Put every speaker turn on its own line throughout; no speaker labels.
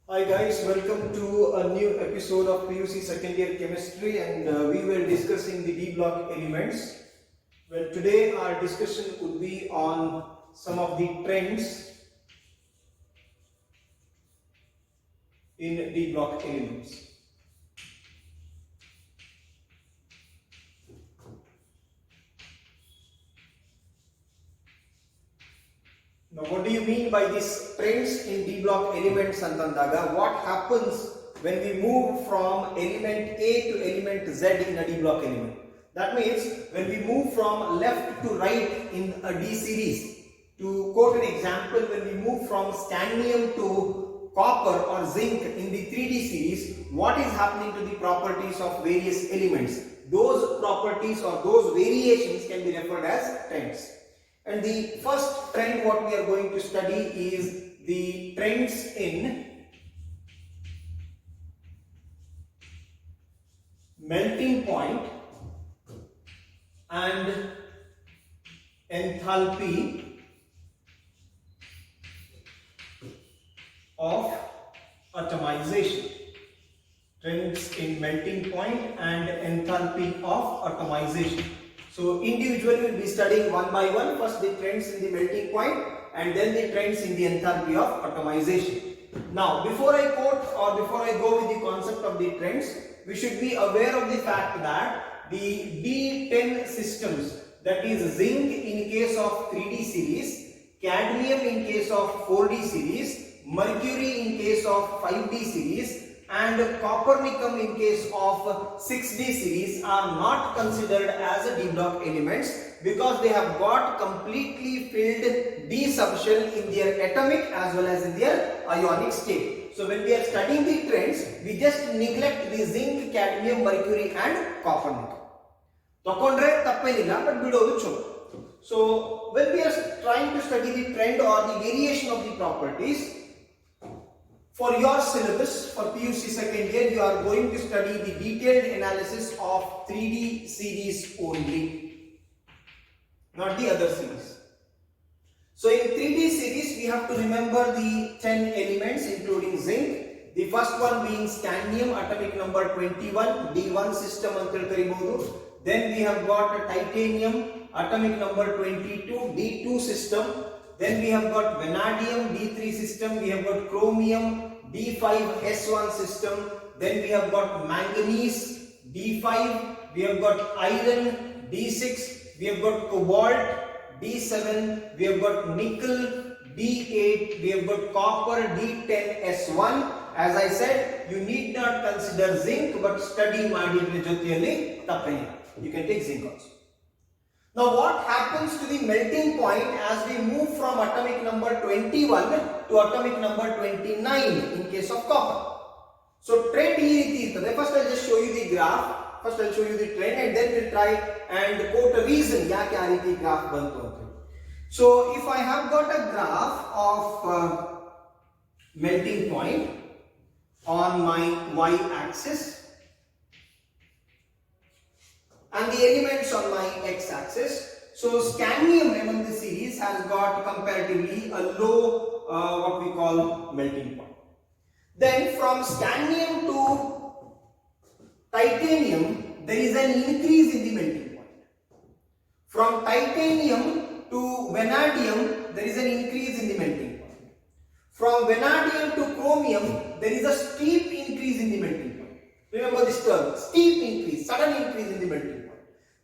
Hi guys, welcome to a new episode of PUC second year chemistry, and we were discussing the D block elements. Well, today our discussion would be on some of the trends in D block elements. Now, what do you mean by these trends in D block elements, Santandaga? What happens when we move from element A to element Z in a D block element? That means when we move from left to right in a D series. To quote an example, when we move from scandium to copper or zinc in the 3D series, what is happening to the properties of various elements? Those properties or those variations can be referred as trends. And the first trend what we are going to study is the trends in melting point and enthalpy of atomization. Trends in melting point and enthalpy of atomization. So individually we will be studying one by one. First the trends in the melting point and then the trends in the enthalpy of atomization. Now before I quote or before I go with the concept of the trends, we should be aware of the fact that the D10 systems, that is zinc in case of 3D series, cadmium in case of 4D series, mercury in case of 5D series, and coppernicum in case of 6D series are not considered as a D block elements because they have got completely filled D subshell in their atomic as well as in their ionic state. So when we are studying the trends, we just neglect the zinc, cadmium, mercury and coppernicum. ತಕೊಂಡ್ರೆ ತಪ್ಪೇನಿಲ್ಲ, but ಬಿಡೋದು ಚಲೋ. So when we are trying to study the trend or the variation of the properties, for your syllabus, for PUC second year, you are going to study the detailed analysis of 3D series only, not the other series. So in 3D series, we have to remember the 10 elements including zinc. The first one being scandium, atomic number 21, D1 system anta karibodu. Then we have got titanium, atomic number 22, D2 system. Then we have got vanadium, D3 system. We have got chromium, D5S1 system. Then we have got manganese, D5. We have got iron, D6. We have got cobalt, D7. We have got nickel, D8. We have got copper, D10S1. As I said, you need not consider zinc, but study ಮಾಡಿದ್ರೆ ಜೊತೆಯಲ್ಲಿ ತಪ್ಪೇನಿಲ್ಲ. You can take zinc also. Now what happens to the melting point as we move from atomic number 21 to atomic number 29 in case of copper? So trend ಈ ರೀತಿ ಇರ್ತದೆ. First I'll just show you the graph. First I'll show you the trend and then we'll try and quote a reason ಯಾಕೆ ಆ ರೀತಿ graph ಬಂತು ಅಂತ. So if I have got a graph of melting point on my y-axis and the elements on my x-axis. So scandium among the series has got comparatively a low what we call melting point. Then from scandium to titanium there is an increase in the melting point. From titanium to vanadium there is an increase in the melting point. From vanadium to chromium there is a steep increase in the melting point. Remember this term, steep increase, sudden increase in the melting point.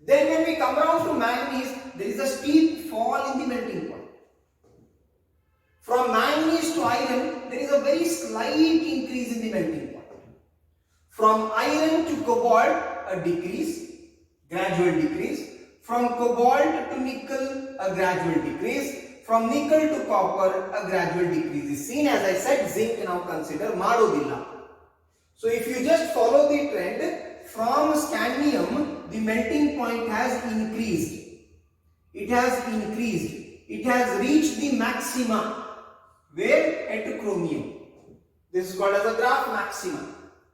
Then when we come around to manganese, there is a steep fall in the melting point. From manganese to iron, there is a very slight increase in the melting point. From iron to cobalt, a decrease, gradual decrease. From cobalt to nickel, a gradual decrease. From nickel to copper, a gradual decrease is seen. As I said, zinc now consider madodilla. So if you just follow the trend, from scandium, the melting point has increased. It has increased. It has reached the maxima. Where? At chromium. This is called as a graph maxima.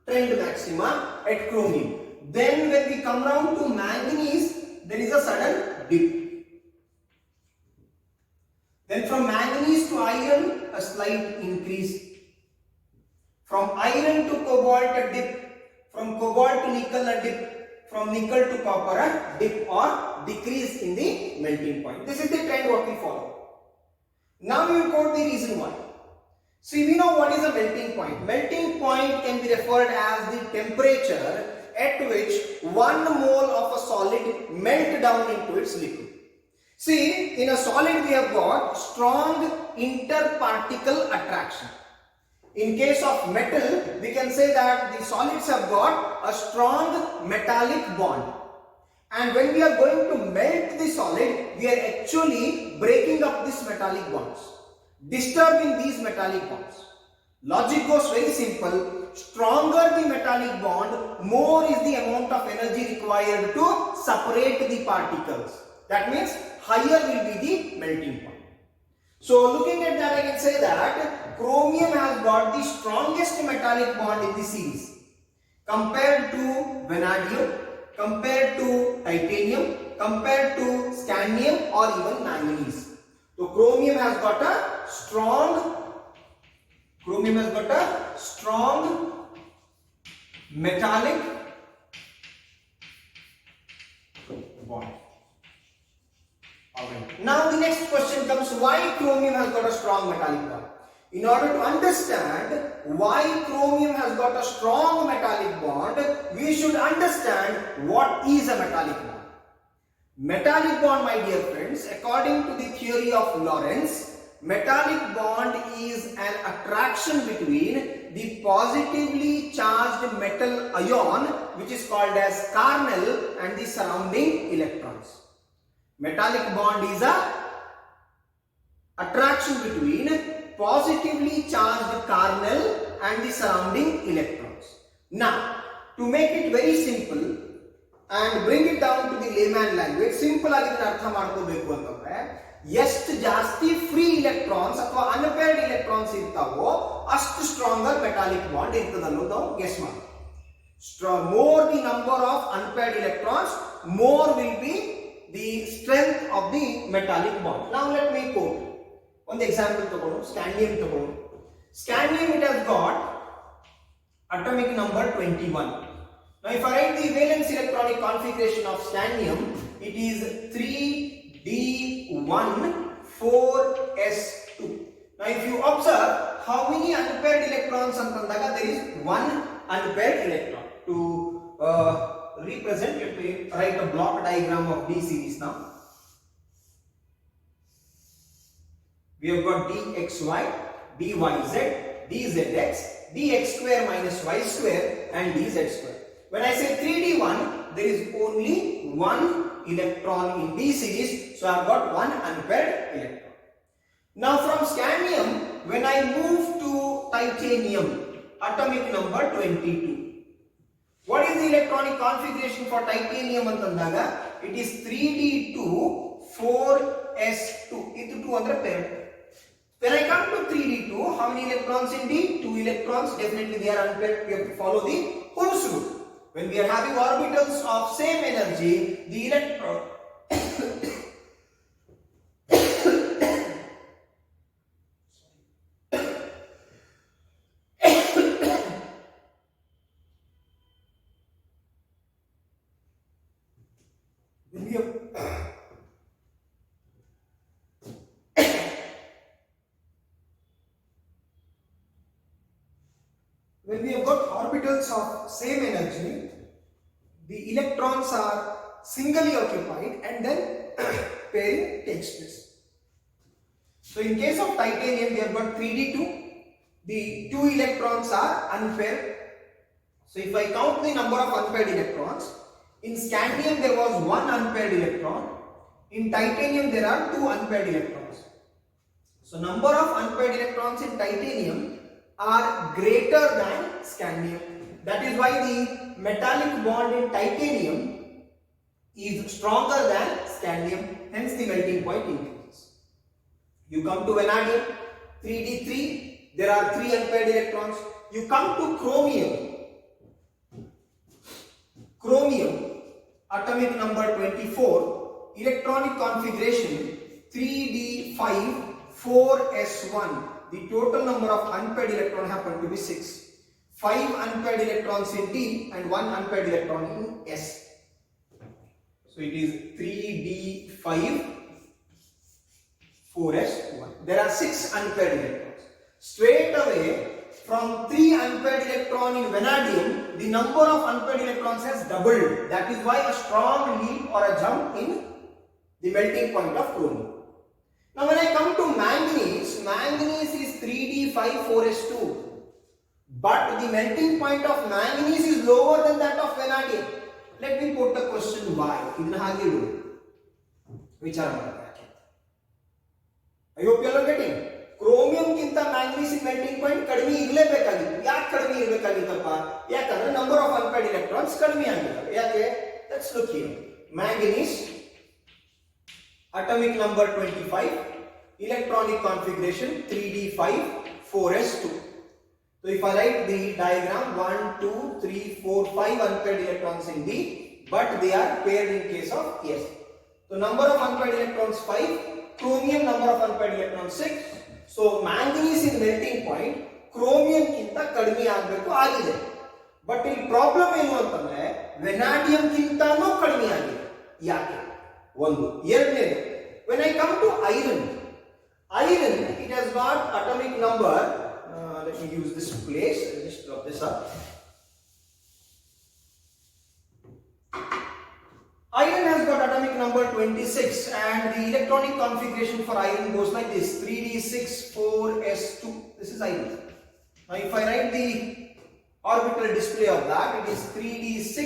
Trend maxima at chromium. Then when we come down to manganese, there is a sudden dip. Then from manganese to iron, a slight increase. From iron to cobalt a dip, from cobalt to nickel a dip, from nickel to copper a dip or decrease in the melting point. This is the trend what we follow. Now we will quote the reason why. See, we know what is a melting point. Melting point can be referred as the temperature at which 1 mole of a solid melt down into its liquid. See, in a solid we have got strong interparticle attraction. In case of metal, we can say that the solids have got a strong metallic bond. And when we are going to melt the solid, we are actually breaking up these metallic bonds, disturbing these metallic bonds. Logic goes very simple. Stronger the metallic bond, more is the amount of energy required to separate the particles. That means higher will be the melting point. So looking at that, I can say that chromium has got the strongest metallic bond in the series compared to vanadium, compared to titanium, compared to scandium or even manganese. So chromium has got a strong metallic bond. Alright. Now the next question comes, why chromium has got a strong metallic bond? In order to understand why chromium has got a strong metallic bond, we should understand what is a metallic bond. Metallic bond, my dear friends, according to the theory of Lorentz, metallic bond is an attraction between the positively charged metal ion, which is called as kernel, and the surrounding electrons. Metallic bond is a attraction between positively charged kernel and the surrounding electrons. Now, to make it very simple and bring it down to the layman language, simple ಆಗಿ ಇದನ್ನ ಅರ್ಥ ಮಾಡ್ಕೋಬೇಕು ಅಂತಂದ್ರೆ ಎಷ್ಟು ಜಾಸ್ತಿ free electrons ಅಥವಾ unpaired electrons ಇರ್ತಾವೋ ಅಷ್ಟು stronger metallic bond ಇರ್ತದೆ ಅನ್ನೋದು ನಾವು ಗೆಸ್ ಮಾಡ್ತೀವಿ. More the number of unpaired electrons, more will be the strength of the metallic bond. Now let me quote one example ತಗೊಳ್ಳೋಣ. Scandium ತಗೊಳ್ಳೋಣ. Scandium, it has got atomic number 21. Now if I write the valence electronic configuration of scandium, it is 3d1 4s2. Now if you observe how many unpaired electrons antandaga, there is one unpaired electron. To represent, let me write a block diagram of D series now. We have got dxy, dyz, dzx, dx square minus y square and dz square. When I say 3d1, there is only one electron in D series, so I have got one unpaired electron. Now from scandium, when I move to titanium, atomic number 22. What is the electronic configuration for titanium antandaga? It is 3d2 4s2. Itu 2 andre parent. When I come to 3d2, how many electrons in D? 2 electrons. Definitely they are unpaired. We have to follow the Ohm's rule. When we are having orbitals of same energy, the electron when we have got orbitals of same energy, the electrons are singly occupied and then pairing takes place. So in case of titanium, we have got 3d2, the 2 electrons are unpaired. So if I count the number of unpaired electrons, in scandium there was one unpaired electron, in titanium there are 2 unpaired electrons. So number of unpaired electrons in titanium are greater than scandium. That is why the metallic bond in titanium is stronger than scandium, hence the melting point increases. You come to vanadium, 3d3, there are 3 unpaired electrons. You come to chromium, atomic number 24, electronic configuration 3d5 4s1. The total number of unpaired electrons happen to be 6. 5 unpaired electrons in D and 1 unpaired electron in S. So it is 3D5 4s1. There are 6 unpaired electrons. Straight away, from 3 unpaired electron in vanadium, the number of unpaired electrons has doubled. That is why a strong leap or a jump in the melting point of chromium. Now when I come to manganese, manganese is 3D5 4s2. But the melting point of manganese is lower than that of vanadium. Let me put the question why. I hope you are getting. Chromium kinta manganese melting point kadmi irlebekagiತ್ತು. ಯಾಕೆ ಕಡಿಮೆ ಇರಬೇಕಾಗಿತ್ತಪ್ಪ? ಯಾಕಂದ್ರೆ number of unpaired electrons ಕಡಿಮೆ ಆಗಿದೆ. ಯಾಕೆ? Let's look here. Manganese atomic number 25, electronic configuration 3D5 4s2. So if I write the diagram 1 2 3 4 5 unpaired electrons in D, but they are paired in case of S. So number of unpaired electrons 5, chromium number of unpaired electrons 6. So manganese in melting point chromium ಕಿಂತ ಕಡಿಮೆ ಆಗಬೇಕು ಆಗಿದೆ. But ಇಲ್ಲಿ problem ಏನು ಅಂತಂದ್ರೆ ವೆನಾಡಿಯಂ ಕಿಂತನೂ ಕಡಿಮೆ ಆಗಿದೆ. ಯಾಕೆ? ಒಂದು. ಎರಡನೇದು, when I come to iron, it has got atomic number, let me use this place, just drop this up. Iron has got atomic number 26 and the electronic configuration for iron goes like this: 3D6 4s2. This is iron. Now if I write the orbital display of that, it is 3D6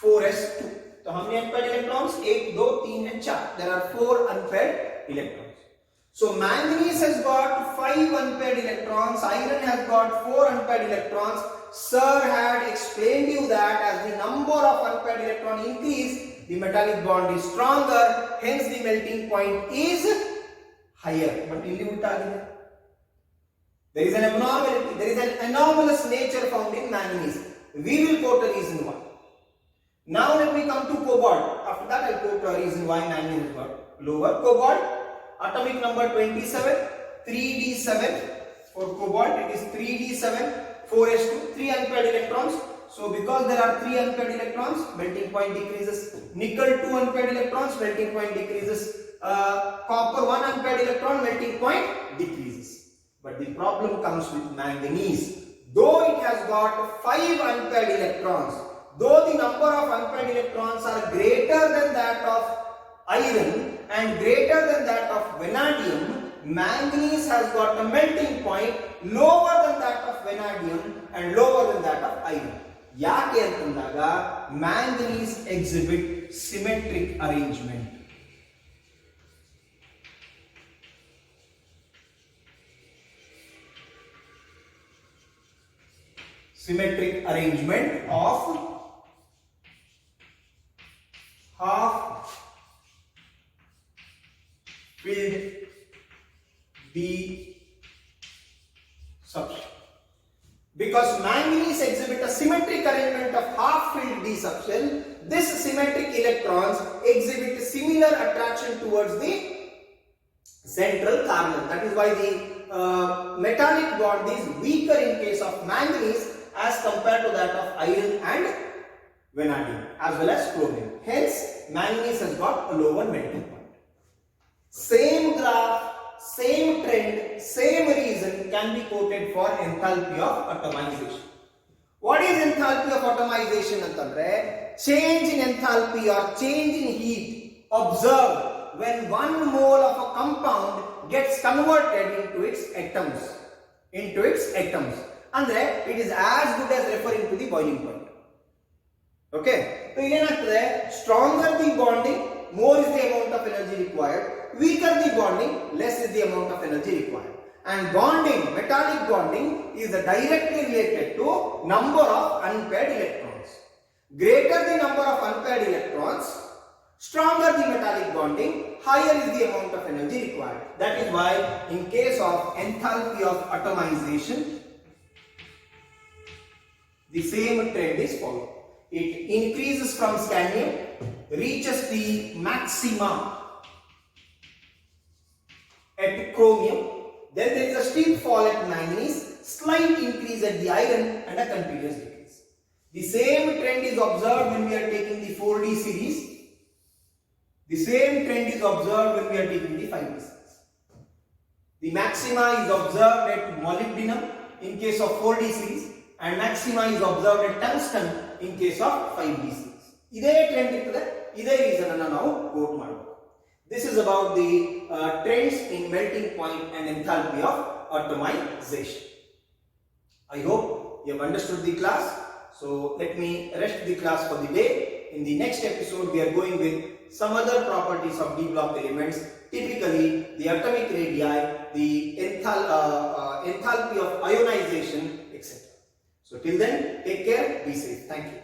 4s2. So how many unpaired electrons? 1 2 3 and 4. There are 4 unpaired electrons. So manganese has got 5 unpaired electrons, iron has got 4 unpaired electrons. Sir had explained you that as the number of unpaired electrons increase, the metallic bond is stronger, hence the melting point is higher. But there is an abnormality, there is an anomalous nature found in manganese. We will quote a reason why. Now let me come to cobalt. After that I will quote a reason why manganese has got lower. Cobalt, atomic number 27, 3D7 for cobalt, it is 3D7 4s2, 3 unpaired electrons. So because there are 3 unpaired electrons, melting point decreases. Nickel 2 unpaired electrons, melting point decreases. Copper 1 unpaired electron, melting point decreases. But the problem comes with manganese. Though it has got 5 unpaired electrons, though the number of unpaired electrons are greater than that of iron and greater than that of vanadium, manganese has got a melting point lower than that of vanadium and lower than that of iron. ಯಾಕೆ ಅಂತಂದಾಗ manganese exhibit symmetric arrangement. Symmetric arrangement of half filled D subshell. Because manganese exhibit a symmetric arrangement of half filled D subshell, this symmetric electrons exhibit similar attraction towards the central carbon. That is why the metallic bond is weaker in case of manganese as compared to that of iron and vanadium as well as chromium. Hence, manganese has got a lower melting point. Same graph, same trend, same reason can be quoted for enthalpy of atomization. What is enthalpy of atomization? Change in enthalpy or change in heat observed when 1 mole of a compound gets converted into its atoms. Andre, it is as good as referring to the boiling point. Okay? So, stronger the bonding, more is the amount of energy required. Weaker the bonding, less is the amount of energy required. And bonding, metallic bonding, is directly related to number of unpaired electrons. Greater the number of unpaired electrons, stronger the metallic bonding, higher is the amount of energy required. That is why in case of enthalpy of atomization, the same trend is followed. It increases from scandium, reaches the maxima at chromium, then there is a steep fall at manganese, slight increase at the iron and a continuous decrease. The same trend is observed when we are taking the 4D series. The same trend is observed when we are taking the 5D series. The maxima is observed at molybdenum in case of 4D series and maxima is observed at tungsten in case of 5D series. ಇದೇ trend ಇರ್ತದೆ, ಇದೇ reason ಅನ್ನು ನಾವು coat ಮಾಡಬೇಕು. This is about the trends in melting point and enthalpy of atomization. I hope you have understood the class. So let me rest the class for the day. In the next episode, we are going with some other properties of d block elements, typically the atomic radii, the enthalpy of ionization, etc. So till then, take care, be safe. Thank you.